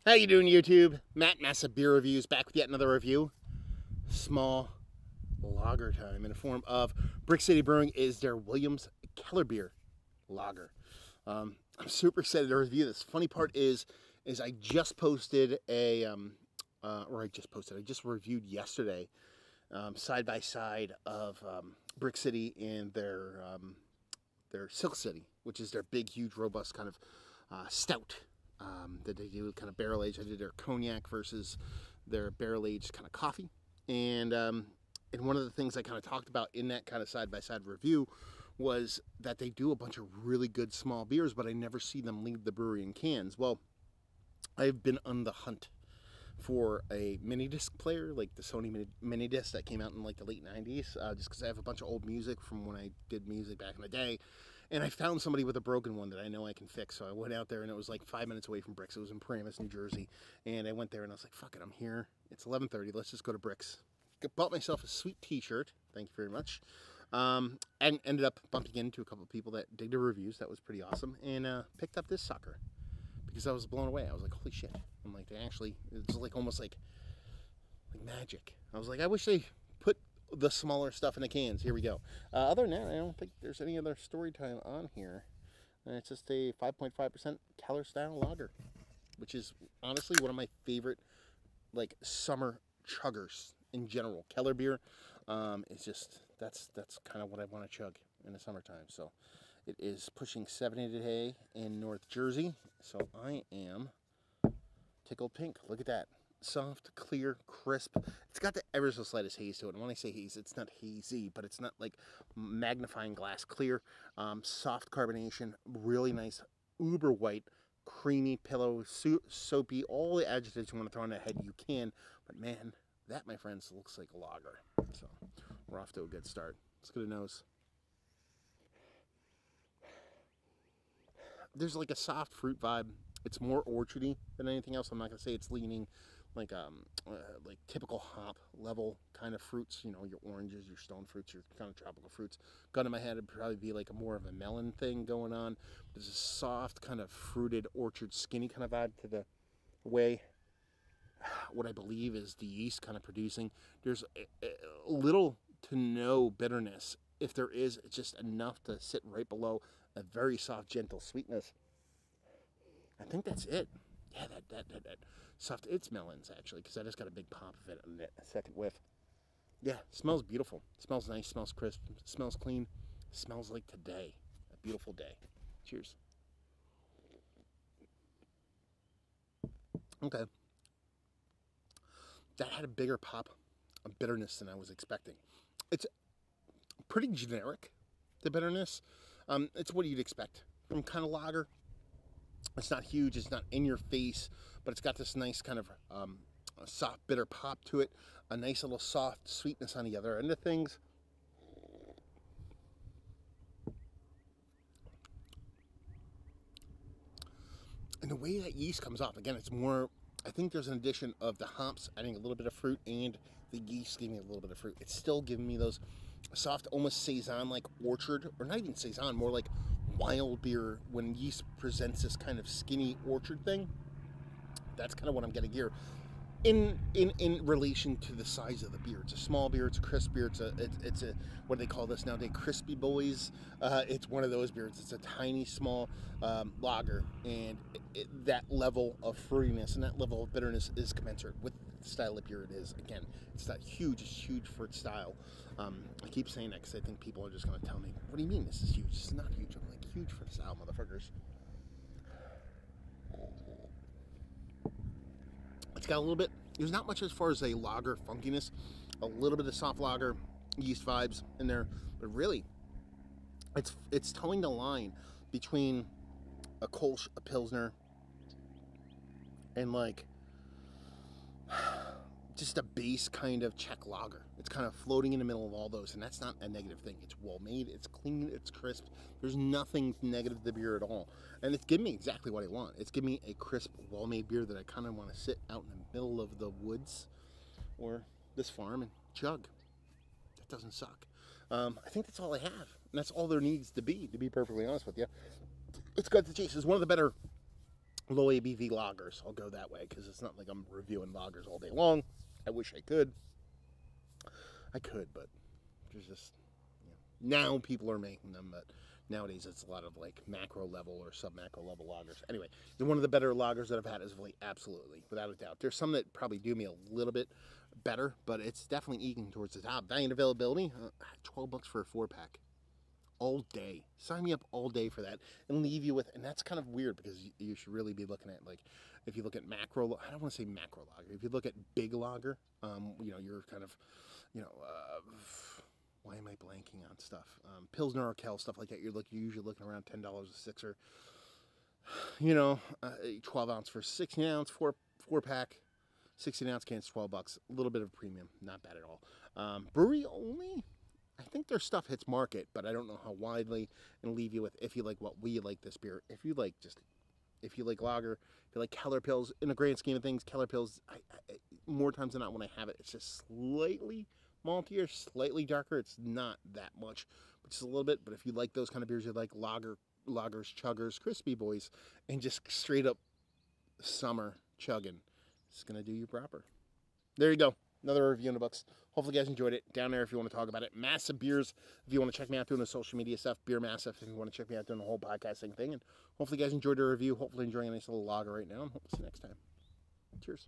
How you doing, YouTube? Matt, Massive Beer Reviews, back with yet another review. Small lager time in the form of Brix City Brewing is their Williams Kellerbier lager. I'm super excited to review this. Funny part is I just posted I just reviewed yesterday side by side of Brix City and their Silk City, which is their big, huge, robust kind of stout. That they do kind of barrel aged. I did their cognac versus their barrel aged kind of coffee, and one of the things I kind of talked about in that kind of side by side review was that they do a bunch of really good small beers, but I never see them leave the brewery in cans. Well, I've been on the hunt for a mini disc player, like the Sony mini disc that came out in like the late 90s, just because I have a bunch of old music from when I did music back in the day. And I found somebody with a broken one that I know I can fix. So I went out there, and it was like 5 minutes away from Brix. It was in Paramus, New Jersey. And I went there, and I was like, fuck it, I'm here. It's 11:30. Let's just go to Brix. Bought myself a sweet t-shirt. Thank you very much. And ended up bumping into a couple of people that dig the reviews. That was pretty awesome. And picked up this sucker because I was blown away. I was like, holy shit. I'm like, it's like almost like magic. I was like, I wish they put the smaller stuff in the cans. Here we go. Other than that, I don't think there's any other story time on here. It's just a 5.5% Keller style lager, which is honestly one of my favorite like summer chuggers in general. Keller beer is just that's kind of what I want to chug in the summertime. So it is pushing 70 today in North Jersey. So I am tickled pink. Look at that. Soft, clear, crisp. It's got the ever so slightest haze to it. And when I say haze, it's not hazy, but it's not like magnifying glass clear. Soft carbonation, really nice, uber white, creamy, pillow, soapy, all the adjectives you want to throw on that head, you can. But man, that, my friends, looks like a lager. So we're off to a good start. Let's get a nose. There's like a soft fruit vibe. It's more orchardy than anything else. I'm not gonna say it's leaning like typical hop level kind of fruits. You know, your oranges, your stone fruits, your kind of tropical fruits. Gun in my head, it'd probably be like more of a melon thing going on. There's a soft kind of fruited orchard, skinny kind of vibe to the way what I believe is the yeast kind of producing. There's a little to no bitterness. If there is, it's just enough to sit right below a very soft, gentle sweetness. I think that's it. Yeah, that soft. It's melons, actually, because I just got a big pop of it on that second whiff. Yeah, smells beautiful. Smells nice, smells crisp, smells clean. Smells like today. A beautiful day. Cheers. Okay. That had a bigger pop of bitterness than I was expecting. It's pretty generic, the bitterness. It's what you'd expect from kind of lager. It's not huge, it's not in your face, but it's got this nice kind of soft, bitter pop to it. A nice little soft sweetness on the other end of things. And the way that yeast comes off, again, it's more, I think there's an addition of the hops adding a little bit of fruit and the yeast giving me a little bit of fruit. It's still giving me those soft, almost Saison-like orchard, or not even Saison, more like wild beer when yeast presents this kind of skinny orchard thing. That's kind of what I'm getting here in relation to the size of the beer. It's a small beer, it's a crisp beer, it's a what do they call this nowadays, crispy boys. It's one of those beers. It's a tiny small lager, and that level of fruitiness and that level of bitterness is commensurate with the style of beer it is. Again, it's not huge, it's huge for its style. I keep saying that because I think people are just going to tell me, what do you mean this is huge? This is not huge. I'm like, huge for the style, motherfuckers. It's got a little bit, there's not much as far as a lager funkiness, a little bit of soft lager yeast vibes in there, but really, it's towing the line between a Kolsch, a Pilsner, and like just a base kind of Czech lager. It's kind of floating in the middle of all those, and that's not a negative thing. It's well made, it's clean, it's crisp. There's nothing negative to the beer at all. And it's giving me exactly what I want. It's giving me a crisp, well-made beer that I kind of want to sit out in the middle of the woods or this farm and chug. That doesn't suck. I think that's all I have. And that's all there needs to be perfectly honest with you. It's got the chase. It's one of the better low ABV lagers. I'll go that way because it's not like I'm reviewing lagers all day long. I wish I could. I could, but there's just, now people are making them, but nowadays it's a lot of like macro level or sub macro level lagers. Anyway, they're one of the better lagers that I've had as of late, absolutely, without a doubt. There's some that probably do me a little bit better, but it's definitely eking towards the top. Value and availability, $12 for a 4-pack. All day. Sign me up all day for that and leave you with, and that's kind of weird because you should really be looking at, like, if you look at macro, I don't want to say macro lager, if you look at big lager, you're kind of, why am I blanking on stuff? Pilsner or Kel, stuff like that, you're usually looking around $10 a sixer. 12 ounce for 16 ounce, 4-pack, 16 ounce cans, $12. A little bit of premium, not bad at all. Brewery only, I think their stuff hits market, but I don't know how widely. And leave you with, if you like what we like this beer, if you like lager, if you like Keller Pills, in the grand scheme of things, Keller Pills, I more times than not when I have it, it's just slightly maltier, slightly darker. It's not that much, but just a little bit. But if you like those kind of beers, you like lagers, chuggers, crispy boys, and just straight up summer chugging, it's gonna do you proper. There you go. Another review in the books. Hopefully you guys enjoyed it. Down there if you want to talk about it. Massive Beers if you want to check me out doing the social media stuff. Beer Massive if you want to check me out doing the whole podcasting thing. And hopefully you guys enjoyed the review. Hopefully enjoying a nice little lager right now. And hope to see you next time. Cheers.